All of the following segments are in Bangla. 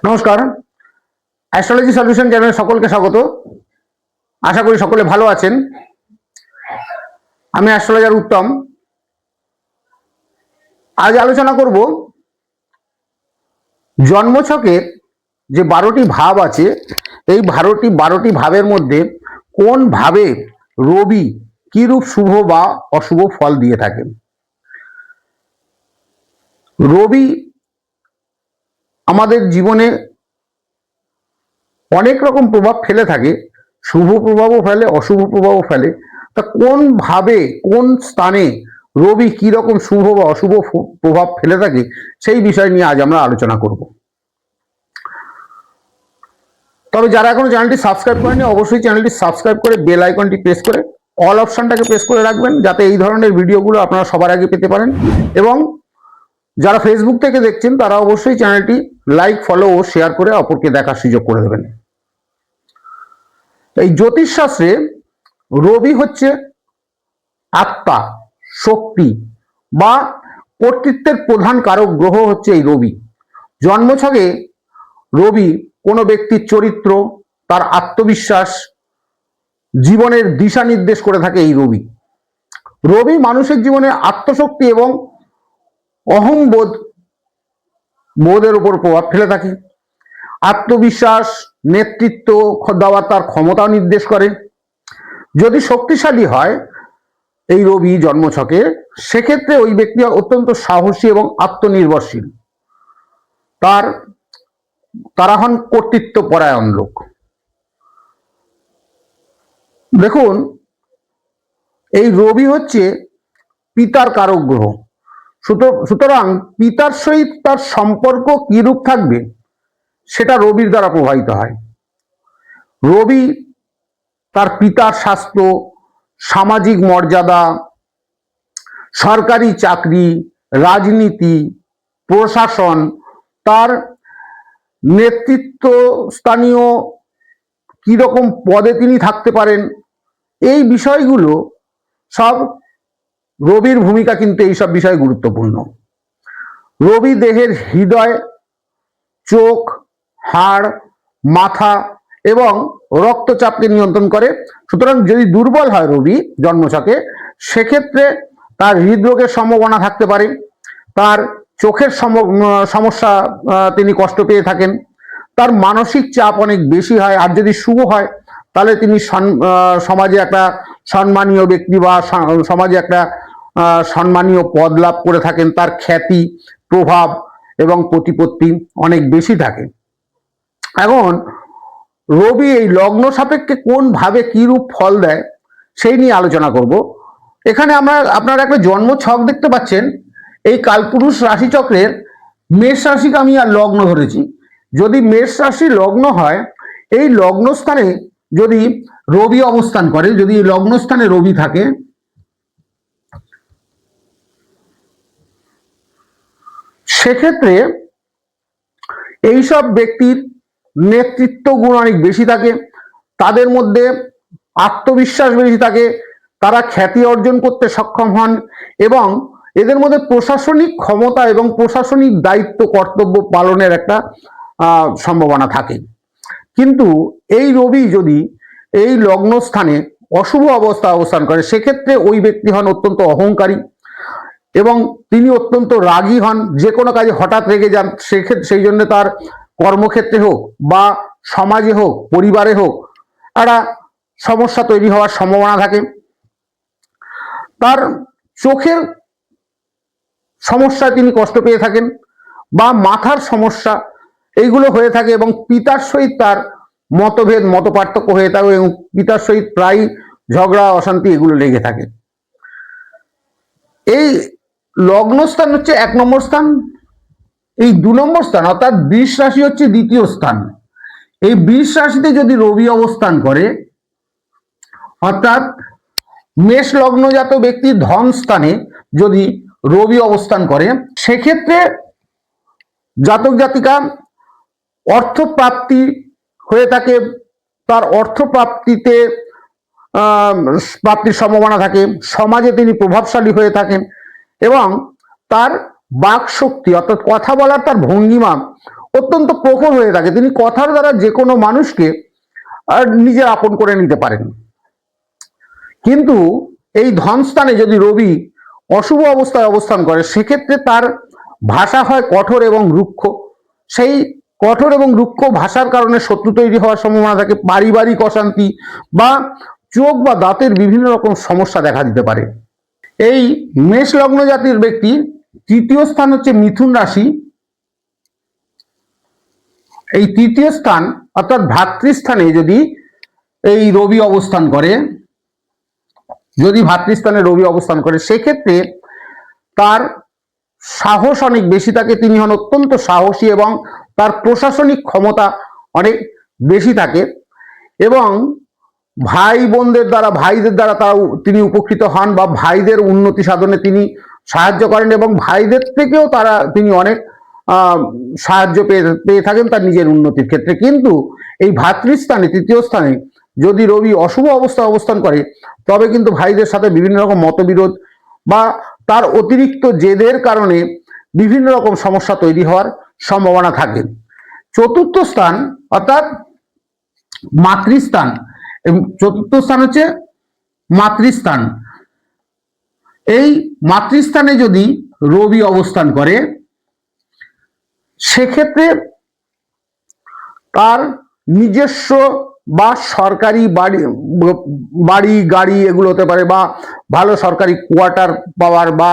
নমস্কার, অ্যাস্ট্রোলজি সলিউশন চ্যানেলে সকলকে স্বাগত। আশা করি সকলে ভালো আছেন। আমি অ্যাস্ট্রোলজার উত্তম। আজ আলোচনা করব জন্মছকের যে 12টি ভাব আছে, এই 12টি ভাবের মধ্যে কোন ভাবে রবি কিরূপ শুভ বা অশুভ ফল দিয়ে থাকেন। রবি আমাদের জীবনে অনেক রকম প্রভাব ফেলে থাকে, শুভ প্রভাবও ফেলে, অশুভ প্রভাবও ফেলে। তা কোন ভাবে, কোন স্থানে রবি কি রকম শুভ বা অশুভ প্রভাব ফেলে থাকে, সেই বিষয় নিয়ে আজ আমরা আলোচনা করব। তবে যারা এখনো চ্যানেলটি সাবস্ক্রাইব করেনি, অবশ্যই চ্যানেলটি সাবস্ক্রাইব করে বেল আইকনটি প্রেস করে অল অপশনটাকে প্রেস করে রাখবেন, যাতে এই ধরনের ভিডিওগুলো আপনারা সবার আগে পেতে পারেন। এবং যারা ফেসবুক থেকে দেখছেন তারা অবশ্যই চ্যানেলটি লাইক, ফলো ও শেয়ার করে অপরকে দেখার সুযোগ করে দেবেন। এই জ্যোতিষশাস্ত্রে রবি হচ্ছে আত্মা, শক্তি বা কর্তৃত্বের প্রধান কারক গ্রহ হচ্ছে এই রবি। জন্মছকে রবি কোনো ব্যক্তির চরিত্র, তার আত্মবিশ্বাস, জীবনের দিশা নির্দেশ করে থাকে এই রবি। রবি মানুষের জীবনে আত্মশক্তি এবং বোধের উপর প্রভাব ফেলে থাকে। আত্মবিশ্বাস, নেতৃত্ব দেওয়ার তার ক্ষমতা নির্দেশ করে। যদি শক্তিশালী হয় এই রবি জন্মছকে, সেক্ষেত্রে ওই ব্যক্তি অত্যন্ত সাহসী এবং আত্মনির্ভরশীল। তারা হন কর্তৃত্ব পরায়ণ লোক। দেখুন, এই রবি হচ্ছে পিতার কারক গ্রহ। সুতরাং পিতার সহিত তার সম্পর্ক কিরূপ থাকবে সেটা রবির দ্বারা প্রভাবিত হয়। রবি তার পিতার স্বাস্থ্য, সামাজিক মর্যাদা, সরকারি চাকরি, রাজনীতি, প্রশাসন, তার নেতৃত্ব স্থানীয় কিরকম পদে তিনি থাকতে পারেন, এই বিষয়গুলো সব রবির ভূমিকা কিন্তু এইসব বিষয় গুরুত্বপূর্ণ। রবি দেহের হৃদয়, চোখ, হাড়, মাথা এবং রক্তচাপকে নিয়ন্ত্রণ করে। সুতরাং যদি দুর্বল হয় রবি জন্মছকে, সেক্ষেত্রে তার হৃদরোগের সম্ভাবনা থাকতে পারে, তার চোখের সমস্যা, তিনি কষ্ট পেয়ে থাকেন, তার মানসিক চাপ অনেক বেশি হয়। আর যদি শুভ হয় তাহলে তিনি সমাজে একটা সম্মানীয় ব্যক্তি বা সমাজে একটা সম্মানীয় পদ লাভ করে থাকেন। তার খ্যাতি, প্রভাব এবং প্রতিপত্তি অনেক বেশি থাকে। এখন রবি এই লগ্ন সাপেক্ষে কোন ভাবে কিরূপ ফল দেয় সেই নিয়ে আলোচনা করব। এখানে আপনারা একটা জন্ম ছক দেখতে পাচ্ছেন। এই কালপুরুষ রাশিচক্রের মেষ রাশিকে আমি আর লগ্ন ধরেছি। যদি মেষ রাশি লগ্ন হয়, এই লগ্নস্থানে যদি রবি অবস্থান করে, যদি লগ্নস্থানে রবি থাকে, সেক্ষেত্রে এইসব ব্যক্তির নেতৃত্ব গুণ অনেক বেশি থাকে, তাদের মধ্যে আত্মবিশ্বাস বেশি থাকে, তারা খ্যাতি অর্জন করতে সক্ষম হন এবং এদের মধ্যে প্রশাসনিক ক্ষমতা এবং প্রশাসনিক দায়িত্ব কর্তব্য পালনের একটা সম্ভাবনা থাকে। কিন্তু এই রবি যদি এই লগ্নস্থানে অশুভ অবস্থান করে, সেক্ষেত্রে ওই ব্যক্তি হন অত্যন্ত অহংকারী এবং তিনি অত্যন্ত রাগী হন। যে কোনো কাজে হঠাৎ রেগে যান। সেই জন্য তার কর্মক্ষেত্রে হোক বা সমাজে হোক, পরিবারে হোক, একটা সমস্যা তৈরি হওয়ার সম্ভাবনা থাকে। তার চোখের সমস্যায় তিনি কষ্ট পেয়ে থাকেন বা মাথার সমস্যা, এইগুলো হয়ে থাকে এবং পিতার সহিত তার মতভেদ, মতপার্থক্য হয়ে থাকে এবং পিতার সহিত প্রায় ঝগড়া, অশান্তি এগুলো লেগে থাকে। এই লগ্নস্থান হচ্ছে 1 নম্বর স্থান। এই 2 নম্বর স্থান অর্থাৎ বৃষ রাশি হচ্ছে 2য় স্থান। এই বৃষ রাশিতে যদি রবি অবস্থান করে, অর্থাৎ মেষ লগ্নজাত ব্যক্তির ধন স্থানে যদি রবি অবস্থান করে, সেক্ষেত্রে জাতক জাতিকা অর্থপ্রাপ্তি হয়ে থাকে। তার অর্থপ্রাপ্তিতে প্রাপ্তির সম্ভাবনা থাকে। সমাজে তিনি প্রভাবশালী হয়ে থাকেন এবং তার বাক শক্তি অর্থাৎ কথা বলার তার ভঙ্গিমা অত্যন্ত প্রখর হয়ে থাকে, তিনি কথার দ্বারা যে কোনো মানুষকে নিজের আপন করে নিতে পারেন। কিন্তু এই ধনস্থানে যদি রবি অশুভ অবস্থায় অবস্থান করে সেক্ষেত্রে তার ভাষা হয় কঠোর এবং রুক্ষ। সেই কঠোর এবং রুক্ষ ভাষার কারণে শত্রু তৈরি হওয়ার সম্ভাবনা থাকে, পারিবারিক অশান্তি বা চোখ বা দাঁতের বিভিন্ন রকম সমস্যা দেখা দিতে পারে। এই মেষ লগ্ন জাতির ব্যক্তি তৃতীয় স্থান হচ্ছে মিথুন রাশি। এই তৃতীয় স্থান অর্থাৎ ভাতৃস্থানে যদি এই রবি অবস্থান করে, যদি ভাতৃস্থানে রবি অবস্থান করে সেক্ষেত্রে তার সাহস অনেক বেশি থাকে, তিনি হন অত্যন্ত সাহসী এবং তার প্রশাসনিক ক্ষমতা অনেক বেশি থাকে এবং ভাই বোনদের দ্বারা ভাইদের দ্বারা তিনি উপকৃত হন বা ভাইদের উন্নতি সাধনে তিনি সাহায্য করেন এবং ভাইদের থেকেও তিনি অনেক সাহায্য পেয়ে থাকেন তার নিজের উন্নতির ক্ষেত্রে। কিন্তু এই ভাতৃস্থানে তৃতীয় স্থানে যদি রবি অশুভ অবস্থায় অবস্থান করে তবে কিন্তু ভাইদের সাথে বিভিন্ন রকম মতবিরোধ বা তার অতিরিক্ত জেদের কারণে বিভিন্ন রকম সমস্যা তৈরি হওয়ার সম্ভাবনা থাকে। চতুর্থ স্থান অর্থাৎ মাতৃস্থান, চতুর্থ স্থান হচ্ছে মাতৃস্থান। এই মাতৃস্থানে যদি রবি অবস্থান করে সেক্ষেত্রে তার নিজস্ব বা সরকারি বাড়ি গাড়ি এগুলো হতে পারে বা ভালো সরকারি কোয়ার্টার পাওয়ার বা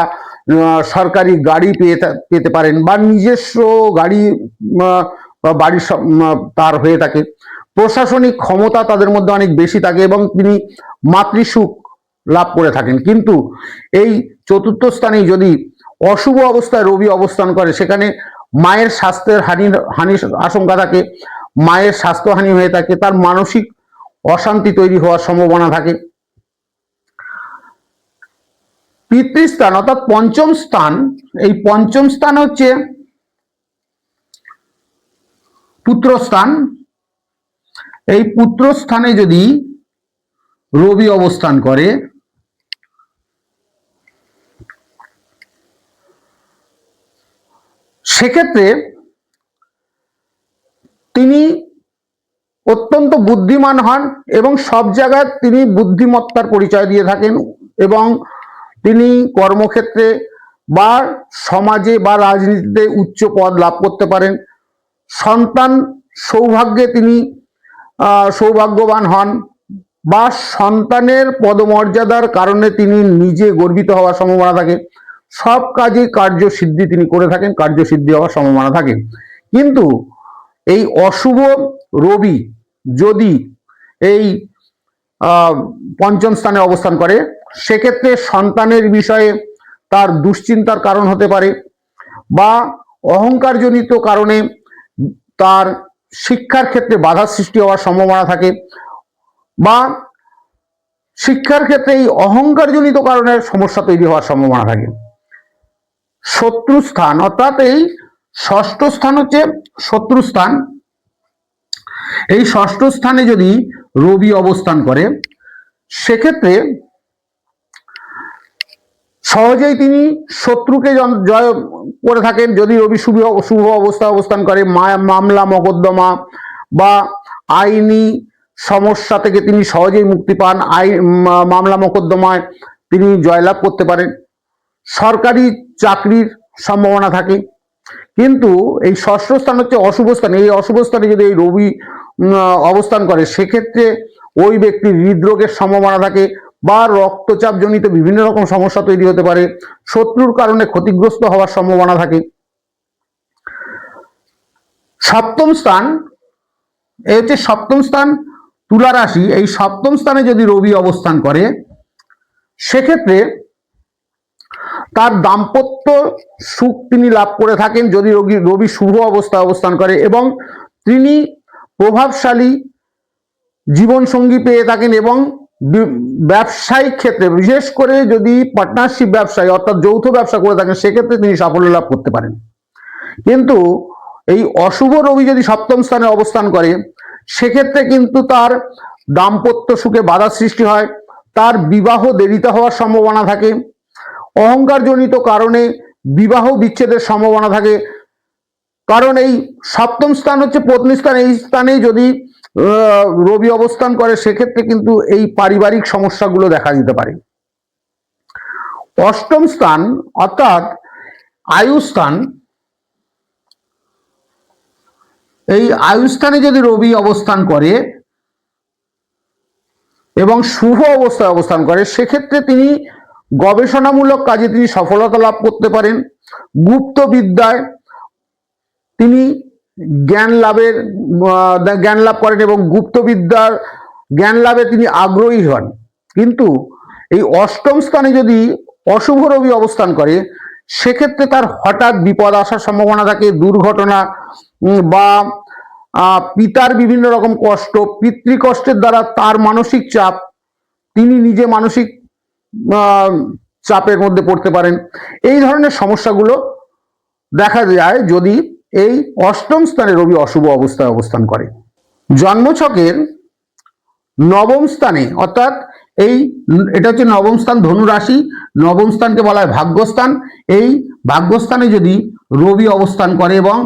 সরকারি গাড়ি পেতে পারেন বা নিজস্ব গাড়ি বা বাড়ির তার হয়ে থাকে। প্রশাসনিক ক্ষমতা তাদের মধ্যে অনেক বেশি থাকে এবং তিনি মাতৃসুখ লাভ করে থাকেন। কিন্তু এই চতুর্থ স্থানেই যদি অশুভ অবস্থায় রবি অবস্থান করে সেখানে মায়ের স্বাস্থ্যের হানির আশঙ্কা থাকে, মায়ের স্বাস্থ্যহানি হয়ে থাকে, তার মানসিক অশান্তি তৈরি হওয়ার সম্ভাবনা থাকে। পিতৃস্থান অর্থাৎ পঞ্চম স্থান, এই পঞ্চম স্থান হচ্ছে পুত্রস্থান। এই পুত্রস্থানে যদি রবি অবস্থান করে সেক্ষেত্রে তিনি অত্যন্ত বুদ্ধিমান হন এবং সব জায়গায় তিনি বুদ্ধিমত্তার পরিচয় দিয়ে থাকেন এবং তিনি কর্মক্ষেত্রে বা সমাজে বা রাজনীতিতে উচ্চ পদ লাভ করতে পারেন। সন্তান সৌভাগ্যে তিনি সৌভাগ্যবান হন বা সন্তানের পদমর্যাদার কারণে তিনি নিজে গর্বিত হওয়ার সম্ভাবনা থাকে। সব কাজে কার্যসিদ্ধি তিনি করে থাকেন, কার্যসিদ্ধি হওয়ার সম্ভাবনা থাকে। কিন্তু এই অশুভ রবি যদি এই পঞ্চম স্থানে অবস্থান করে সেক্ষেত্রে সন্তানের বিষয়ে তার দুশ্চিন্তার কারণ হতে পারে বা অহংকারজনিত কারণে তার শিক্ষার ক্ষেত্রে বাধা সৃষ্টি হওয়ার সম্ভাবনা থাকে বা শিক্ষার ক্ষেত্রে এই অহংকারজনিত কারণে সমস্যা তৈরি হওয়ার সম্ভাবনা থাকে। শত্রুস্থান অর্থাৎ এই ষষ্ঠ স্থান হচ্ছে শত্রুস্থান। এই ষষ্ঠ স্থানে যদি রবি অবস্থান করে সেক্ষেত্রে সহজেই তিনি শত্রুকে জয় করে থাকেন। যদি রবি শুভ অবস্থায় অবস্থান করে মামলা মকদ্দমা বা আইনি সমস্যা থেকে তিনি সহজেই মুক্তি পান, মামলা মকদ্দমায় তিনি জয়লাভ করতে পারেন, সরকারি চাকরির সম্ভাবনা থাকে। কিন্তু এই ষষ্ঠ স্থান হচ্ছে অশুভ স্থান। এই অশুভ স্থানে যদি এই রবি অবস্থান করে সেক্ষেত্রে ওই ব্যক্তির হৃদরোগের সম্ভাবনা থাকে বা রক্তচাপ জনিত বিভিন্ন রকম সমস্যা তৈরি হতে পারে, শত্রুর কারণে ক্ষতিগ্রস্ত হওয়ার সম্ভাবনা থাকে। সপ্তম স্থান, এই হচ্ছে সপ্তম স্থান তুলা রাশি। এই সপ্তম স্থানে যদি রবি অবস্থান করে সেক্ষেত্রে তার দাম্পত্য সুখ তিনি লাভ করে থাকেন যদি রবি শুভ অবস্থায় অবস্থান করে এবং তিনি প্রভাবশালী জীবনসঙ্গী পেয়ে থাকেন এবং ব্যবসায়িক ক্ষেত্রে বিশেষ করে যদি পার্টনারশিপ ব্যবসায় অর্থাৎ যৌথ ব্যবসা করে থাকেন সেক্ষেত্রে তিনি সাফল্য লাভ করতে পারেন। কিন্তু এই অশুভ রবি যদি সপ্তম স্থানে অবস্থান করে সেক্ষেত্রে কিন্তু তার দাম্পত্য সুখে বাধা সৃষ্টি হয়, তার বিবাহ দেরিতে হওয়ার সম্ভাবনা থাকে, অহংকারজনিত কারণে বিবাহ বিচ্ছেদের সম্ভাবনা থাকে, কারণ এই সপ্তম স্থান হচ্ছে পত্নী স্থান, এই স্থানে যদি রবি অবস্থান করে সেক্ষেত্রে কিন্তু এই পারিবারিক সমস্যাগুলো দেখা দিতে পারে। অষ্টম স্থান অর্থাৎ আয়ুস্থান, এই আয়ুস্থানে যদি রবি অবস্থান করে এবং শুভ অবস্থায় অবস্থান করে সেক্ষেত্রে তিনি গবেষণামূলক কাজে তিনি সফলতা লাভ করতে পারেন। গুপ্ত বিদ্যায় তিনি জ্ঞান লাভ করেন এবং গুপ্ত বিদ্যার জ্ঞান লাভে তিনি আগ্রহী হন। কিন্তু এই অষ্টম স্থানে যদি অশুভ রবি অবস্থান করে সেক্ষেত্রে তার হঠাৎ বিপদ আসার সম্ভাবনা থাকে, দুর্ঘটনা বা পিতার বিভিন্ন রকম কষ্ট, পিতৃকষ্টের দ্বারা তার মানসিক চাপ, তিনি নিজে মানসিক চাপের মধ্যে পড়তে পারেন। এই ধরনের সমস্যাগুলো দেখা যায় যদি এই অষ্টম স্থানে রবি অশুভ অবস্থায় অবস্থান করে। জন্মছকের নবম স্থানে অর্থাৎ এটা হচ্ছে নবম স্থান, ধনু রাশি, নবম স্থানকে বলা হয় ভাগ্যস্থান। এই ভাগ্যস্থানে যদি রবি অবস্থান করে এবং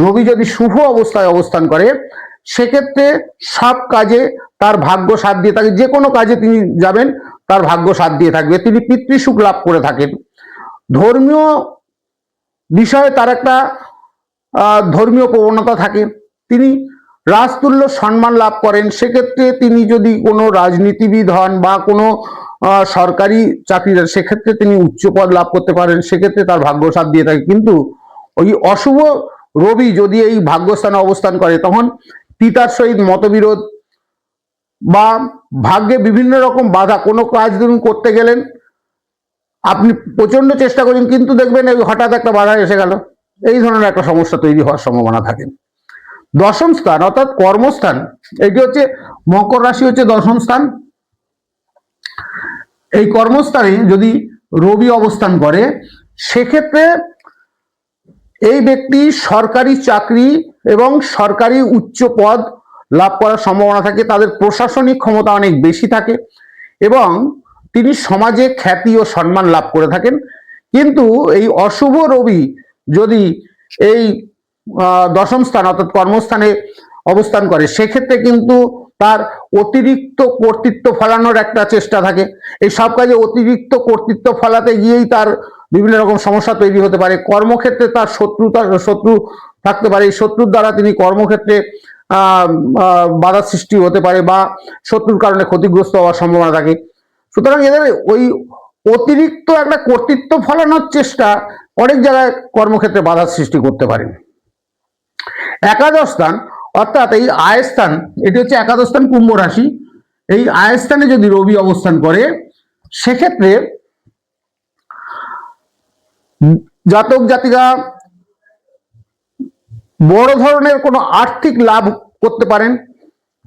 রবি যদি শুভ অবস্থায় অবস্থান করে সেক্ষেত্রে সব কাজে তার ভাগ্য সাথ দিয়ে থাকে, যে কোনো কাজে তিনি যাবেন তার ভাগ্য সাথ দিয়ে থাকবে, তিনি পিতৃসুখ লাভ করে থাকেন। ধর্মীয় বিষয়ে তার একটা ধর্মীয় প্রবণতা থাকে, তিনি রাজতুল্য সম্মান লাভ করেন। সেক্ষেত্রে তিনি যদি কোনো রাজনীতিবিদ হন বা কোনো সরকারি চাকরিদার সেক্ষেত্রে তিনি উচ্চ পদ লাভ করতে পারেন, সেক্ষেত্রে তার ভাগ্য সাথ দিয়ে থাকে। কিন্তু ওই অশুভ রবি যদি এই ভাগ্যস্থানে অবস্থান করে তখন পিতার সহিত মতবিরোধ বা ভাগ্যে বিভিন্ন রকম বাধা, কোনো কাজ ধরুন করতে গেলেন আপনি প্রচন্ড চেষ্টা করেন কিন্তু দেখবেন হঠাৎ একটা বাধা এসে গেল, এই ধরনের একটা সমস্যা তৈরি হওয়ার সম্ভাবনা থাকে। দশম স্থান অর্থাৎ কর্মস্থান, এটি হচ্ছে মকর রাশি হচ্ছে দশম স্থান। এই কর্মস্থানে যদি রবি অবস্থান করে সেক্ষেত্রে এই ব্যক্তি সরকারি চাকরি এবং সরকারি উচ্চ পদ লাভ করার সম্ভাবনা থাকে, তাদের প্রশাসনিক ক্ষমতা অনেক বেশি থাকে এবং তিনি সমাজে খ্যাতি ও সম্মান লাভ করে থাকেন। কিন্তু এই অশুভ রবি যদি এই দশম স্থান অর্থাৎ কর্মস্থানে অবস্থান করে সেক্ষেত্রে কিন্তু তার অতিরিক্ত কর্তৃত্ব ফলানোর একটা চেষ্টা থাকে। এই সব কাজে অতিরিক্ত কর্তৃত্ব ফলাতে গিয়েই তার বিভিন্ন রকম সমস্যা তৈরি হতে পারে। কর্মক্ষেত্রে তার শত্রু থাকতে পারে, এই শত্রুর দ্বারা তিনি কর্মক্ষেত্রে বাধা সৃষ্টি হতে পারে বা শত্রুর কারণে ক্ষতিগ্রস্ত হওয়ার সম্ভাবনা থাকে। সুতরাং এদের ওই অতিরিক্ত একটা কর্তৃত্ব ফলানোর চেষ্টা অনেক জায়গায় কর্মক্ষেত্রে বাধা সৃষ্টি করতে পারে। একাদশ স্থান অর্থাৎ এই আয়স্থান, এটি হচ্ছে একাদশ স্থান কুম্ভ রাশি। এই আয়স্থানে যদি রবি অবস্থান করে সেক্ষেত্রে জাতক জাতিকা বড় ধরনের কোনো আর্থিক লাভ করতে পারেন,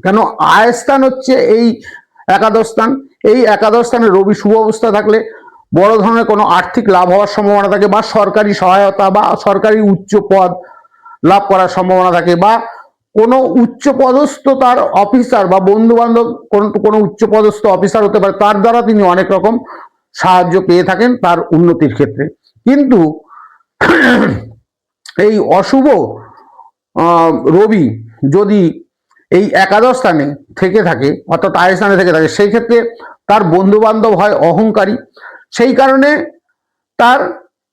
কেন আয়স্থান হচ্ছে এই একাদশ স্থান। এই একাদশ স্থানে রবি শুভ অবস্থা থাকলে বড় ধরনের কোনো আর্থিক লাভ হওয়ার সম্ভাবনা থাকে বা সরকারি সহায়তা বা সরকারি উচ্চ পদ লাভ করার সম্ভাবনা থাকে বা কোনো উচ্চ পদস্থ তার অফিসার বা বন্ধু বান্ধব কোনো উচ্চ পদস্থ অফিসার হতে পারে, তার দ্বারা তিনি অনেক রকম সাহায্য পেয়ে থাকেন তার উন্নতির ক্ষেত্রে। কিন্তু এই অশুভ রবি যদি এই একাদশ স্থানে থেকে থাকে অর্থাৎ আয় স্থানে থেকে থাকে সেই ক্ষেত্রে তার বন্ধু বান্ধব হয় অহংকারী, সেই কারণে তার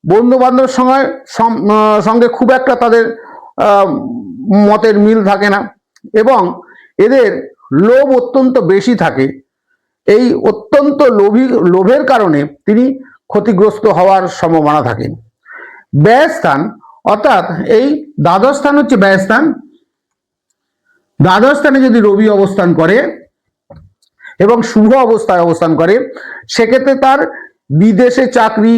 বন্ধু বান্ধবের সঙ্গে খুব একটা তাদের মতের মিল থাকে না এবং এদের লোভ অত্যন্ত বেশি থাকে। এই অত্যন্ত লোভের কারণে তিনি ক্ষতিগ্রস্ত হওয়ার সম্ভাবনা থাকে। ব্যয়স্থান অর্থাৎ এই দ্বাদশ স্থান হচ্ছে ব্যয়স্থান। দ্বাদশ স্থানে যদি রবি অবস্থান করে এবং শুভ অবস্থায় অবস্থান করে সেক্ষেত্রে তার বিদেশে চাকরি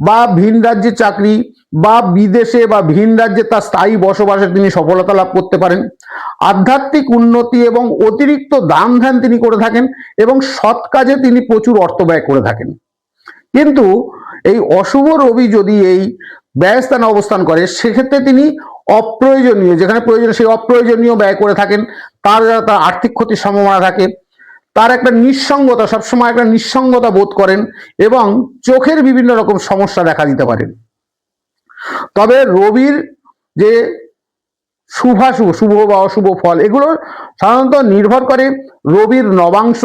বা ভিন রাজ্যে চাকরি বা বিদেশে বা ভিন রাজ্যে তার স্থায়ী বসবাসে তিনি সফলতা লাভ করতে পারেন। আধ্যাত্মিক উন্নতি এবং অতিরিক্ত দান ধ্যান তিনি করে থাকেন এবং সৎ কাজে তিনি প্রচুর অর্থ ব্যয় করে থাকেন। কিন্তু এই অশুভ রবি যদি এই ব্যয়স্থানে অবস্থান করে সেক্ষেত্রে তিনি অপ্রয়োজনীয়, যেখানে প্রয়োজন সেই অপ্রয়োজনীয় ব্যয় করে থাকেন, তার আর্থিক ক্ষতির সম্ভাবনা থাকে। তার একটা নিঃসঙ্গতা, সবসময় একটা নিঃসঙ্গতা বোধ করেন এবং চোখের বিভিন্ন রকম সমস্যা দেখা দিতে পারেন। তবে রবির যে শুভাশুভ, শুভ বা অশুভ ফল এগুলো সাধারণত নির্ভর করে রবির নবাংশ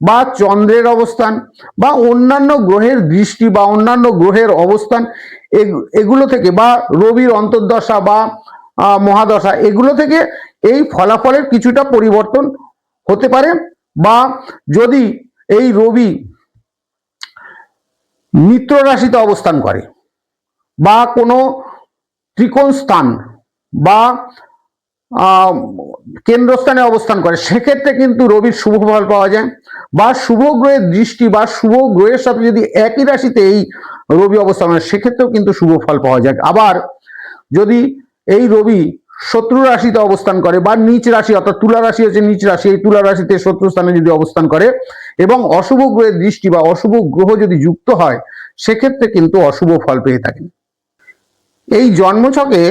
বা চন্দ্রের অবস্থান বা অন্যান্য গ্রহের দৃষ্টি বা অন্যান্য গ্রহের অবস্থান এগুলো থেকে, বা রবির অন্তর্দশা বা মহাদশা, এগুলো থেকে এই ফলাফলের কিছুটা পরিবর্তন হতে পারে। বা যদি এই রবি মিত্র রাশিতে অবস্থান করে বা কোনো ত্রিকোণ স্থান বা কেন্দ্রস্থানে অবস্থান করে, সেক্ষেত্রে কিন্তু রবির শুভ ফল পাওয়া যায়। বা শুভ গ্রহের দৃষ্টি বা শুভ গ্রহের সাথে যদি একই রাশিতে এই রবি অবস্থান হয়, সেক্ষেত্রেও কিন্তু শুভ ফল পাওয়া যায়। আবার যদি এই রবি শত্রু রাশিতে অবস্থান করে বা নিচ রাশি, অর্থাৎ তুলা রাশি হচ্ছে নিচ রাশি, এই তুলা রাশিতে শত্রু স্থানে যদি অবস্থান করে এবং অশুভ গ্রহের দৃষ্টি বা অশুভ গ্রহ যদি যুক্ত হয়, সেক্ষেত্রে কিন্তু অশুভ ফল পেয়ে থাকেন। এই জন্মছকে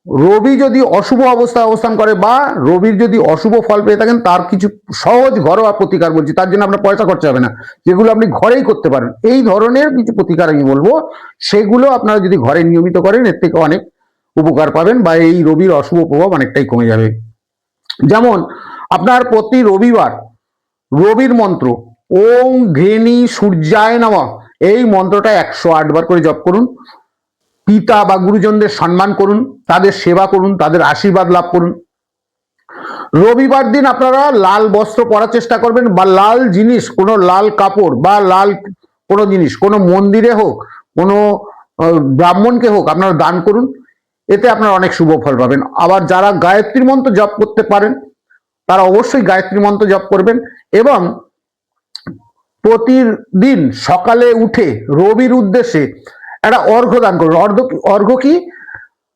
রবি যদি অশুভ অবস্থায় অবস্থান করে বা রবির যদি অশুভ ফল পেয়ে থাকেন, তার কিছু সহজ ঘরোয়া প্রতিকার বলছি, তার জন্য আপনার পয়সা খরচা হবে না, যেগুলো আপনি ঘরেই করতে পারেন। এই ধরনের কিছু প্রতিকার আমি বলবো, সেগুলো আপনারা যদি ঘরে নিয়মিত করেন, এর থেকে অনেক উপকার পাবেন বা এই রবির অশুভ প্রভাব অনেকটাই কমে যাবে। যেমন আপনার প্রতি রবিবার রবির মন্ত্র ওং ঘৃণী সূর্যায় নমঃ, এই মন্ত্রটা 108 বার করে জপ করুন। পিতা বা গুরুজনদের সম্মান করুন, তাদের সেবা করুন, তাদের আশীর্বাদ লাভ করুন। রবিবার দিন আপনারা লাল বস্ত্র পরার চেষ্টা করবেন বা লাল জিনিস, কোনো লাল কাপড় বা লাল কোনো জিনিস কোনো মন্দিরে হোক, কোনো ব্রাহ্মণকে হোক আপনারা দান করুন, এতে আপনারা অনেক শুভ ফল পাবেন। আবার যারা গায়ত্রী মন্ত্র জপ করতে পারেন, তারা অবশ্যই গায়ত্রী মন্ত্র জপ করবেন এবং প্রতিদিন সকালে উঠে রবির উদ্দেশ্যে একটা অর্ঘ্য দান করুন। অর্ঘ্য কি?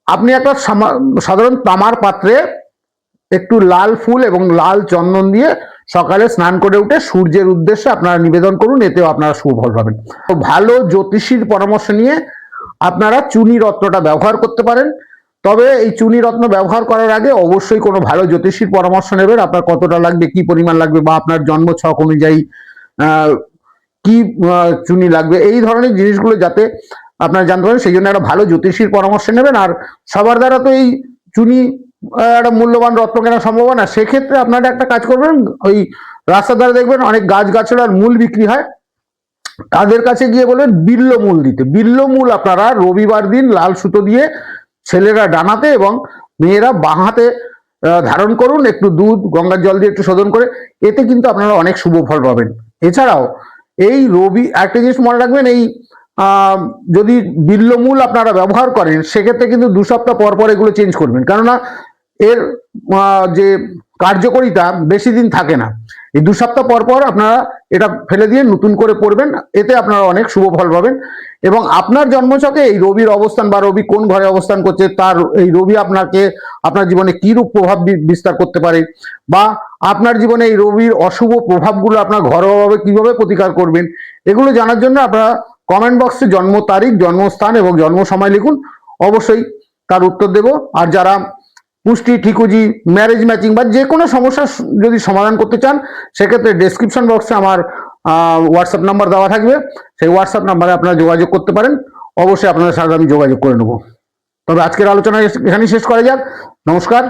আপনি একটা সাধারণ তামার পাত্রে একটু লাল ফুল এবং লাল চন্দন দিয়ে সকালে স্নান করে উঠে সূর্যের উদ্দেশ্যে আপনারা নিবেদন করুন, এতেও আপনারা শুভ ফল পাবেন। ভালো জ্যোতিষীর পরামর্শ নিয়ে আপনারা চুনি রত্নটা ব্যবহার করতে পারেন। তবে এই চুনি রত্ন ব্যবহার করার আগে অবশ্যই কোনো ভালো জ্যোতিষীর পরামর্শ নেবেন, আপনার কতটা লাগবে, কি পরিমাণ লাগবে, বা আপনার জন্ম ছক অনুযায়ী কি চুনি লাগবে, এই ধরনের জিনিসগুলো যাতে আপনারা জানতে পারেন, সেই জন্য একটা ভালো জ্যোতিষীর পরামর্শ নেবেন। আর সবার দ্বারা তো এই চুনি একটা মূল্যবান রত্ন কেনা সম্ভব না, সেক্ষেত্রে আপনারা একটা কাজ করবেন, ওই রাস্তার ধারে দেখবেন অনেক গাছগাছড়ার মূল বিক্রি হয়, তাদের কাছে গিয়ে বলবেন বিল্ল মূল দিতে। বিল্ল মূল আপনারা রবিবার দিন লাল সুতো দিয়ে ছেলেরা ডানাতে এবং মেয়েরা বাঁ হাতে ধারণ করুন, একটু দুধ গঙ্গার জল দিয়ে একটু শোধন করে, এতে কিন্তু আপনারা অনেক শুভ ফল পাবেন। এছাড়াও এই রবি একটা জিনিস মনে রাখবেন, এই যদি বিল্লমূল আপনারা ব্যবহার করেন, সেক্ষেত্রে কিন্তু 2 সপ্তাহ পর পর এগুলো চেঞ্জ করবেন, কেননা এর যে কার্যকারিতা বেশি দিন থাকে না। এই 2 সপ্তাহ পর পর আপনারা এটা ফেলে দিয়ে নতুন করে পড়বেন, এতে আপনারা অনেক শুভ ফল পাবেন। এবং আপনার জন্মছকে এই রবির অবস্থান বা রবি কোন ঘরে অবস্থান করছে, তার এই রবি আপনার জীবনে কি রূপ প্রভাব বিস্তার করতে পারে, বা আপনার জীবনে এই রবির অশুভ প্রভাবগুলো আপনার ঘরোয়াভাবে কিভাবে প্রতিকার করবেন, এগুলো জানার জন্য আপনারা কমেন্ট বক্সে জন্ম তারিখ, জন্মস্থান এবং জন্ম সময় লিখুন, অবশ্যই তার উত্তর দেব। আর যারা পুষ্টি, ঠিকুজি, ম্যারেজ ম্যাচিং বা যে কোনো সমস্যার যদি সমাধান করতে চান, সেক্ষেত্রে ডেসক্রিপশন বক্সে আমার হোয়াটসঅ্যাপ নাম্বার দেওয়া থাকবে, সেই হোয়াটসঅ্যাপ নাম্বারে আপনারা যোগাযোগ করতে পারেন। অবশ্যই আপনাদের সাথে আমি যোগাযোগ করে নেব। তবে আজকের আলোচনা এখানেই শেষ করা যাক। নমস্কার।